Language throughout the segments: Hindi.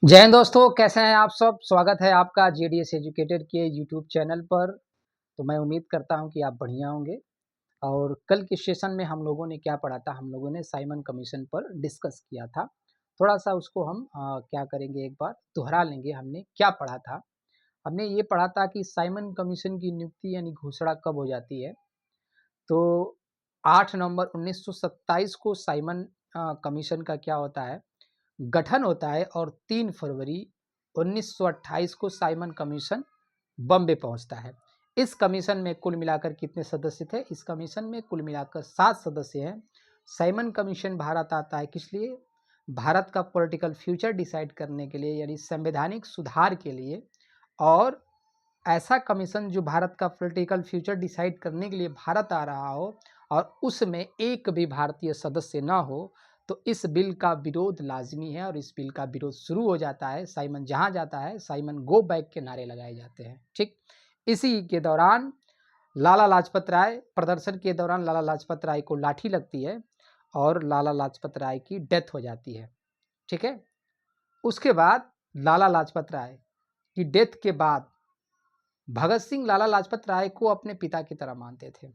जय हिंद दोस्तों, कैसे हैं आप सब। स्वागत है आपका जेडीएस एजुकेटेड के यूट्यूब चैनल पर। तो मैं उम्मीद करता हूं कि आप बढ़िया होंगे। और कल के सेशन में हम लोगों ने क्या पढ़ा था, हम लोगों ने साइमन कमीशन पर डिस्कस किया था। थोड़ा सा उसको हम क्या करेंगे, एक बार दोहरा लेंगे। हमने क्या पढ़ा था, हमने ये पढ़ा था कि साइमन कमीशन की नियुक्ति यानी घोषणा कब हो जाती है। तो 8 नवंबर 1927 को साइमन कमीशन का क्या होता है, गठन होता है। और 3 फरवरी 1928 को साइमन कमीशन बॉम्बे पहुंचता है। इस कमीशन में कुल मिलाकर कितने सदस्य थे, इस कमीशन में कुल मिलाकर 7 सदस्य हैं। साइमन कमीशन भारत आता है किस लिए, भारत का पॉलिटिकल फ्यूचर डिसाइड करने के लिए, यानी संवैधानिक सुधार के लिए। और ऐसा कमीशन जो भारत का पॉलिटिकल फ्यूचर डिसाइड करने के लिए भारत आ रहा हो और उसमें एक भी भारतीय सदस्य ना हो, तो इस बिल का विरोध लाजमी है। और इस बिल का विरोध शुरू हो जाता है, साइमन जहां जाता है साइमन गो बैक के नारे लगाए जाते हैं। ठीक, इसी के दौरान लाला लाजपत राय, प्रदर्शन के दौरान लाला लाजपत राय को लाठी लगती है और लाला लाजपत राय की डेथ हो जाती है। ठीक है, उसके बाद लाला लाजपत राय की डेथ के बाद भगत सिंह लाला लाजपत राय को अपने पिता की तरह मानते थे।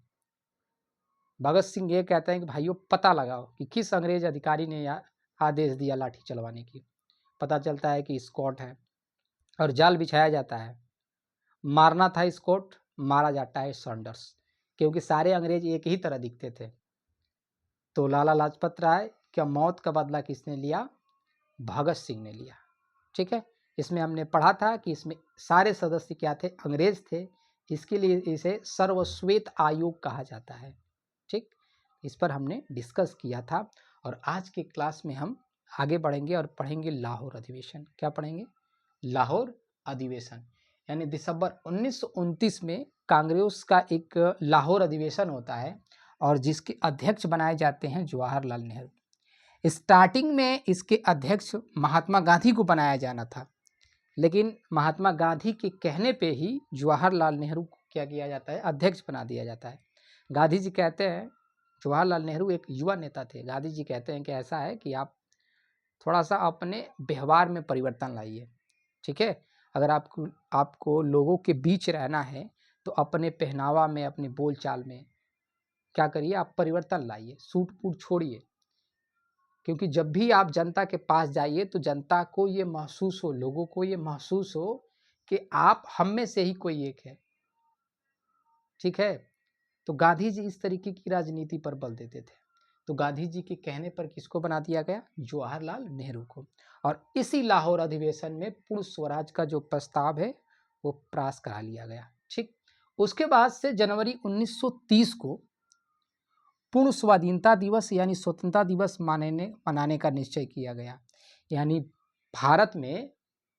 भगत सिंह ये कहते हैं कि भाइयों पता लगाओ कि किस अंग्रेज अधिकारी ने यह आदेश दिया लाठी चलवाने की। पता चलता है कि स्कॉट है और जाल बिछाया जाता है। मारना था स्कॉट, मारा जाता है सैंडर्स, क्योंकि सारे अंग्रेज एक ही तरह दिखते थे। तो लाला लाजपत राय क्या मौत का बदला किसने लिया, भगत सिंह ने लिया। ठीक है, इसमें हमने पढ़ा था कि इसमें सारे सदस्य क्या थे, अंग्रेज थे। इसके लिए इसे सर्वश्वेत आयोग कहा जाता है। ठीक, इस पर हमने डिस्कस किया था। और आज के क्लास में हम आगे बढ़ेंगे और पढ़ेंगे लाहौर अधिवेशन। क्या पढ़ेंगे, लाहौर अधिवेशन। यानी दिसंबर 1929 में कांग्रेस का एक लाहौर अधिवेशन होता है और जिसके अध्यक्ष बनाए जाते हैं जवाहरलाल नेहरू। स्टार्टिंग में इसके अध्यक्ष महात्मा गांधी को बनाया जाना था, लेकिन महात्मा गांधी के कहने पे ही जवाहरलाल नेहरू को क्या किया जाता है, अध्यक्ष बना दिया जाता है। गांधी जी कहते हैं, जवाहरलाल नेहरू एक युवा नेता थे, गांधी जी कहते हैं कि ऐसा है कि आप थोड़ा सा अपने व्यवहार में परिवर्तन लाइए। ठीक है, अगर आपको लोगों के बीच रहना है तो अपने पहनावा में, अपनी बोलचाल में क्या करिए, आप परिवर्तन लाइए, सूट बूट छोड़िए। क्योंकि जब भी आप जनता के पास जाइए तो जनता को ये महसूस हो, लोगों को ये महसूस हो कि आप हम में से ही कोई एक है। ठीक है, तो गांधी जी इस तरीके की राजनीति पर बल देते थे। तो गांधी जी के कहने पर किसको बना दिया गया, जवाहरलाल नेहरू को। और इसी लाहौर अधिवेशन में पूर्ण स्वराज का जो प्रस्ताव है वो पास करा लिया गया। ठीक, उसके बाद से जनवरी 1930 को पूर्ण स्वाधीनता दिवस यानी स्वतंत्रता दिवस मनाने का निश्चय किया गया। यानी भारत में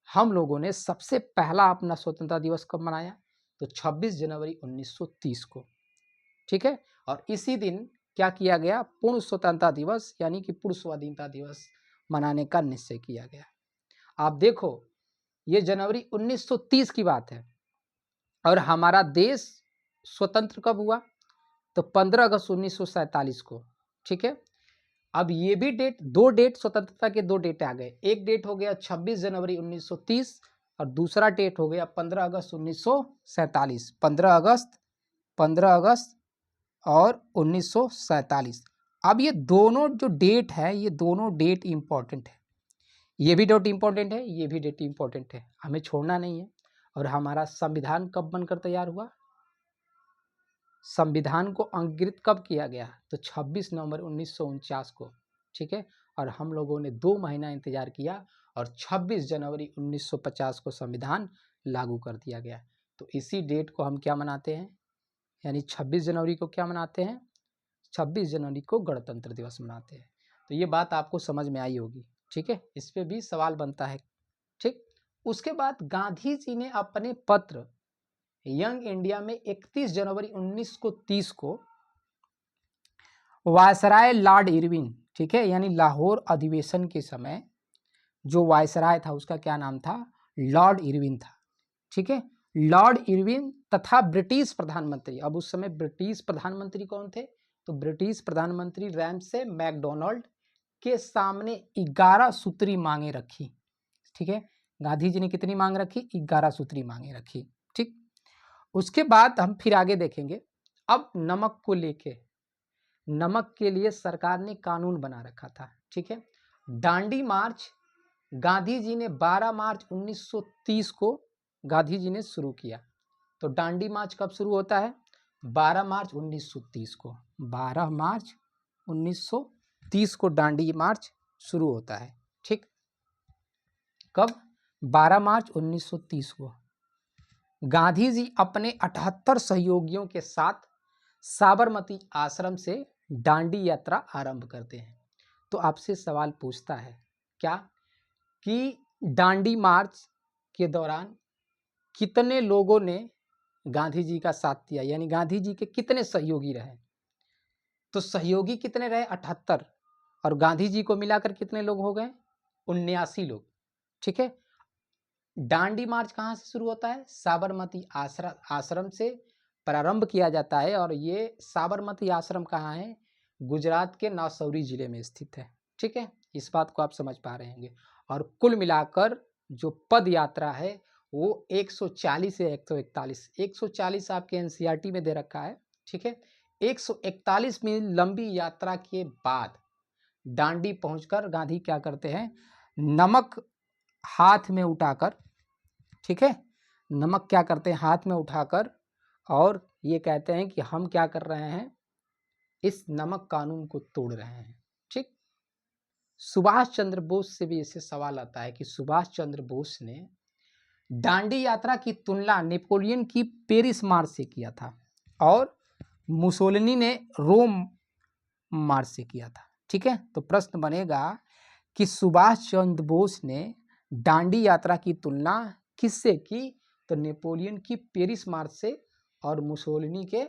हम लोगों ने सबसे पहला अपना स्वतंत्रता दिवस कब मनाया, तो 26 जनवरी 1930 को। ठीक है, और इसी दिन क्या किया गया, पूर्ण स्वतंत्रता दिवस यानी कि पूर्ण स्वाधीनता दिवस मनाने का निश्चय किया गया। आप देखो, ये जनवरी 1930 की बात है और हमारा देश स्वतंत्र कब हुआ, तो 15 अगस्त 1947 को। ठीक है, अब ये भी डेट, दो डेट स्वतंत्रता के, दो डेट आ गए। एक डेट हो गया 26 जनवरी 1930 और दूसरा डेट हो गया 15 अगस्त 1947। 15 अगस्त और 1947। अब ये दोनों जो डेट है, ये दोनों डेट इंपॉर्टेंट है। ये भी डेट इंपॉर्टेंट है, ये भी डेट इंपॉर्टेंट है, हमें छोड़ना नहीं है। और हमारा संविधान कब बनकर तैयार हुआ, संविधान को अंकित कब किया गया, तो 26 नवंबर 1949 को। ठीक है, और हम लोगों ने 2 महीना इंतजार किया और 26 जनवरी 1950 को संविधान लागू कर दिया गया। तो इसी डेट को हम क्या मनाते हैं, यानी 26 जनवरी को क्या मनाते हैं, 26 जनवरी को गणतंत्र दिवस मनाते हैं। तो ये बात आपको समझ में आई होगी। ठीक है, इस पे भी सवाल बनता है। ठीक, उसके बाद गांधी जी ने अपने पत्र यंग इंडिया में 31 जनवरी 1930 को वायसराय लॉर्ड इरविन, ठीक है, यानी लाहौर अधिवेशन के समय जो वायसराय था उसका क्या नाम था, लॉर्ड इरविन था। ठीक है, लॉर्ड इरविन तथा ब्रिटिश प्रधानमंत्री, अब उस समय ब्रिटिश प्रधानमंत्री कौन थे, तो ब्रिटिश प्रधानमंत्री रैमसे मैकडोनाल्ड के सामने 11 सूत्री मांगे रखी। ठीक है। गांधी जी ने कितनी मांग रखी? 11 सूत्री मांगे रखी। ठीक, उसके बाद हम फिर आगे देखेंगे। अब नमक को लेके, नमक के लिए सरकार ने कानून बना रखा था। ठीक है, दांडी मार्च गांधी जी ने 12 मार्च 1930 को गांधी जी ने शुरू किया। तो दांडी मार्च कब शुरू होता है? 12 मार्च 1930 को। 12 मार्च 1930 को दांडी मार्च शुरू होता है। ठीक, कब? 12 मार्च 1930 को गांधी जी अपने 78 सहयोगियों के साथ साबरमती आश्रम से दांडी यात्रा आरंभ करते हैं। तो आपसे सवाल पूछता है क्या कि दांडी मार्च के दौरान कितने लोगों ने गांधी जी का साथ दिया, यानी गांधी जी के कितने सहयोगी रहे? तो सहयोगी कितने रहे? 78, और गांधी जी को मिलाकर कितने लोग हो गए? 79 लोग। ठीक है, दांडी मार्च कहाँ से शुरू होता है? साबरमती आश्रम से प्रारंभ किया जाता है, और ये साबरमती आश्रम कहाँ है? गुजरात के नौसौरी जिले में स्थित है। ठीक है, इस बात को आप समझ पा रहे होंगे। और कुल मिलाकर जो पद यात्रा है वो 140 से 141, 140 आपके एनसीईआरटी में दे रखा है। ठीक है, 141 मील लंबी यात्रा के बाद दांडी पहुंचकर गांधी क्या करते हैं? नमक हाथ में उठाकर, ठीक है, नमक क्या करते हैं? हाथ में उठाकर, और ये कहते हैं कि हम क्या कर रहे हैं? इस नमक कानून को तोड़ रहे हैं। ठीक, सुभाष चंद्र बोस से भी ऐसे सवाल आता है कि सुभाष चंद्र बोस ने दांडी यात्रा की तुलना नेपोलियन की पेरिस मार्च से किया था, और मुसोलिनी ने रोम मार्च से किया था। ठीक है, तो प्रश्न बनेगा कि सुभाष चंद्र बोस ने दांडी यात्रा की तुलना किससे की? तो नेपोलियन की पेरिस मार्च से और मुसोलिनी के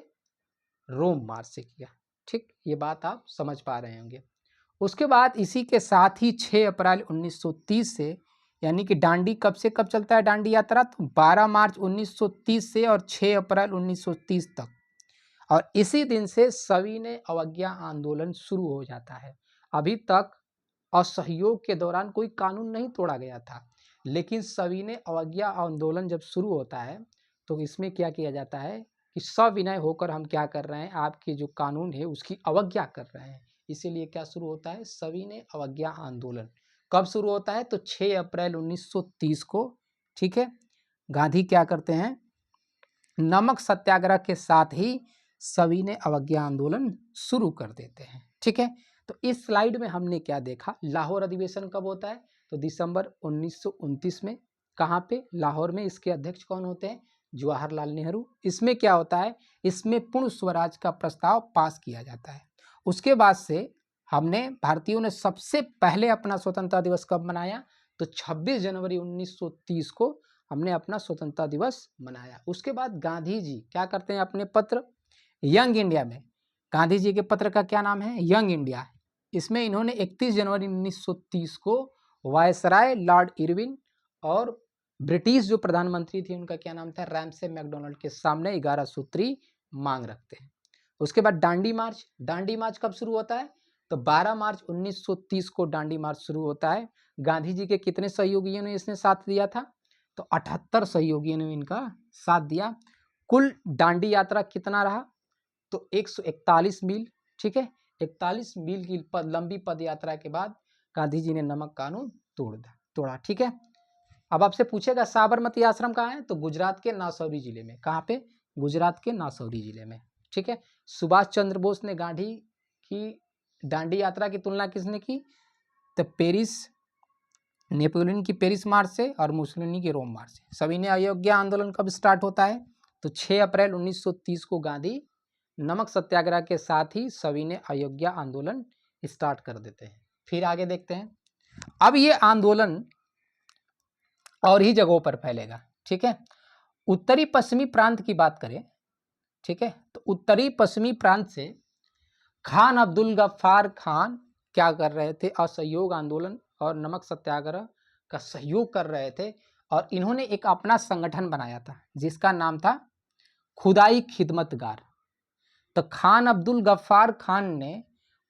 रोम मार्च से किया। ठीक, ये बात आप समझ पा रहे होंगे। उसके बाद इसी के साथ ही 6 अप्रैल 1930 से, यानी कि दांडी कब से कब चलता है दांडी यात्रा? तो 12 मार्च 1930 से और 6 अप्रैल 1930 तक, और इसी दिन से सविनय अवज्ञा आंदोलन शुरू हो जाता है। अभी तक असहयोग के दौरान कोई कानून नहीं तोड़ा गया था, लेकिन सविनय अवज्ञा आंदोलन जब शुरू होता है तो इसमें क्या किया जाता है कि सविनय होकर हम क्या कर रहे हैं? आपके जो कानून है उसकी अवज्ञा कर रहे हैं। इसीलिए क्या शुरू होता है? सविनय अवज्ञा आंदोलन। कब शुरू होता है? तो 6 अप्रैल 1930 को। ठीक है, गांधी क्या करते हैं? नमक सत्याग्रह के साथ ही सविनय अवज्ञा आंदोलन शुरू कर देते हैं। ठीक है, तो इस स्लाइड में हमने क्या देखा? लाहौर अधिवेशन कब होता है? तो दिसंबर 1929 में। कहाँ पे? लाहौर में। इसके अध्यक्ष कौन होते हैं? जवाहरलाल नेहरू। इसमें क्या होता है? इसमें पूर्ण स्वराज का प्रस्ताव पास किया जाता है। उसके बाद से हमने भारतीयों ने सबसे पहले अपना स्वतंत्रता दिवस कब मनाया? तो 26 जनवरी 1930 को हमने अपना स्वतंत्रता दिवस मनाया। उसके बाद गांधी जी क्या करते हैं? अपने पत्र यंग इंडिया में, गांधी जी के पत्र का क्या नाम है? Young India. इसमें इन्होंने 31 जनवरी 1930 को वायसराय लॉर्ड इरविन और ब्रिटिश जो प्रधानमंत्री थे उनका क्या नाम था? रैमसे मैकडोनल्ड के सामने 11 सूत्री मांग रखते हैं। उसके बाद दांडी मार्च। दांडी मार्च कब शुरू होता है? तो 12 मार्च 1930 को दांडी मार्च शुरू होता है। गांधी जी के कितने सहयोगियों ने इसने साथ दिया था? तो 78 सहयोगियों ने इनका साथ दिया। कुल दांडी यात्रा कितना रहा? तो 141 मील। ठीक है, 41 मील की लंबी पद यात्रा के बाद गांधी जी ने नमक कानून तोड़ा। ठीक है, अब आपसे पूछेगा साबरमती आश्रम कहाँ है? तो गुजरात के नौसौरी जिले में। कहाँ पे? गुजरात के नौसौरी जिले में। ठीक है, सुभाष चंद्र बोस ने गांधी की दांडी यात्रा की तुलना किसने की? तो पेरिस, नेपोलियन की पेरिस मार्च से और मुसोलिनी की रोम मार्च से। सविनय अवज्ञा आंदोलन कब स्टार्ट होता है? तो 6 अप्रैल 1930 को गांधी नमक सत्याग्रह के साथ ही सविनय अवज्ञा आंदोलन स्टार्ट कर देते हैं। फिर आगे देखते हैं। अब ये आंदोलन और ही जगहों पर फैलेगा। ठीक है, उत्तरी पश्चिमी प्रांत की बात करें, ठीक है, तो उत्तरी पश्चिमी प्रांत से खान अब्दुल गफ्फार खान क्या कर रहे थे? असहयोग आंदोलन और नमक सत्याग्रह का सहयोग कर रहे थे, और इन्होंने एक अपना संगठन बनाया था जिसका नाम था खुदाई खिदमतगार। तो खान अब्दुल गफ्फार खान ने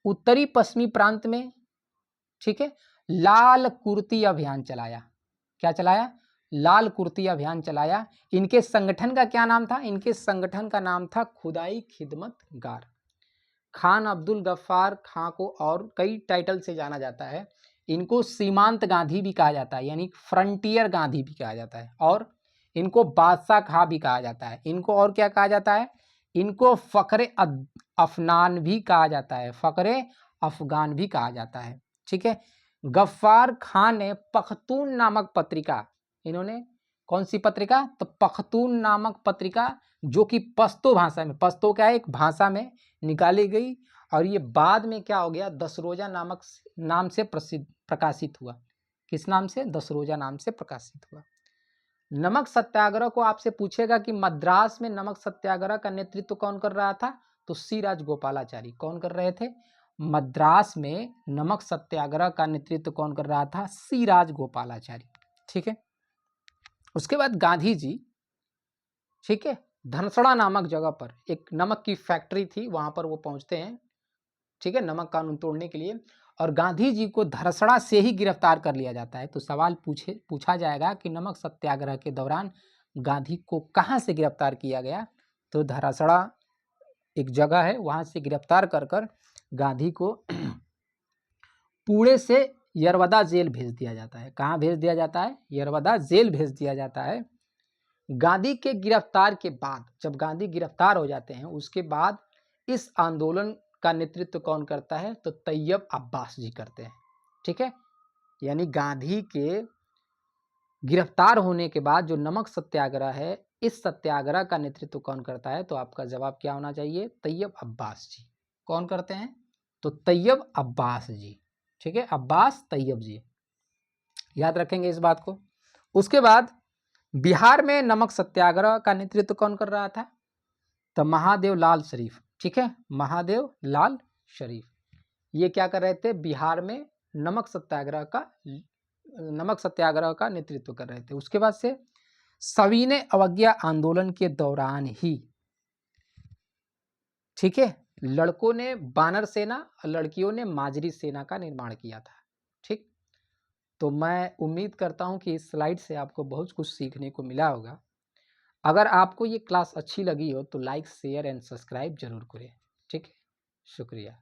उत्तरी पश्चिमी प्रांत में, ठीक है, लाल कुर्ती अभियान चलाया। क्या चलाया? लाल कुर्ती अभियान चलाया। इनके संगठन का क्या नाम था? इनके संगठन का नाम था खुदाई खिदमत गार। खान अब्दुल गफ्फार खां को और कई टाइटल से जाना जाता है। इनको सीमांत गांधी भी कहा जाता है, यानी फ्रंटियर गांधी भी कहा जाता है, और इनको बादशाह खां भी कहा जाता है। इनको और क्या कहा जाता है? इनको फ़ख्रे अफनान भी कहा जाता है, फ़ख्रे अफगान भी कहा जाता है। ठीक है। गफ्फार खान ने पख्तून नामक पत्रिका, इन्होंने कौन सी पत्रिका? तो पख्तून नामक पत्रिका, जो कि पश्तो भाषा में, पश्तो क्या है? एक भाषा में निकाली गई, और ये बाद में क्या हो गया? 10 रोज़ा नामक नाम से प्रकाशित हुआ। किस नाम से? 10 रोज़ा नाम से प्रकाशित हुआ। नमक सत्याग्रह को आपसे पूछेगा कि मद्रास में नमक सत्याग्रह का नेतृत्व कौन कर रहा था? तो सी राजगोपालाचारी। कौन कर रहे थे? मद्रास में नमक सत्याग्रह का नेतृत्व कौन कर रहा था? सी राजगोपालाचारी। ठीक है। उसके बाद गांधी जी, ठीक है, धनसड़ा नामक जगह पर एक नमक की फैक्ट्री थी, वहां पर वो पहुंचते हैं, ठीक है, नमक कानून तोड़ने के लिए, और गांधी जी को धरसड़ा से ही गिरफ्तार कर लिया जाता है। तो सवाल पूछा जाएगा कि नमक सत्याग्रह के दौरान गांधी को कहां से गिरफ्तार किया गया? तो धरसड़ा एक जगह है, वहां से गिरफ्तार कर गांधी को पुणे से यरवदा जेल भेज दिया जाता है। कहाँ भेज दिया जाता है? यरवदा जेल भेज दिया जाता है। गांधी के गिरफ्तार के बाद, जब गांधी गिरफ्तार हो जाते हैं, उसके बाद इस आंदोलन का नेतृत्व कौन करता है? तो तैयब अब्बास जी करते हैं। ठीक है। यानी गांधी के गिरफ्तार होने के बाद जो नमक सत्याग्रह है, इस सत्याग्रह का नेतृत्व कौन करता है? तो आपका जवाब क्या होना चाहिए? तैयब अब्बास जी। कौन करते हैं? तो तैयब अब्बास जी। ठीक है, अब्बास तैयब जी, याद रखेंगे इस बात को। उसके बाद बिहार में नमक सत्याग्रह का नेतृत्व कौन कर रहा था? तो महादेव लाल शरीफ। ठीक है, महादेव लाल शरीफ, ये क्या कर रहे थे? बिहार में नमक सत्याग्रह का नेतृत्व कर रहे थे। उसके बाद से सविनय अवज्ञा आंदोलन के दौरान ही, ठीक है, लड़कों ने बानर सेना और लड़कियों ने माजरी सेना का निर्माण किया था। ठीक, तो मैं उम्मीद करता हूं कि इस स्लाइड से आपको बहुत कुछ सीखने को मिला होगा। अगर आपको ये क्लास अच्छी लगी हो तो लाइक, शेयर एंड सब्सक्राइब जरूर करें। ठीक है, शुक्रिया।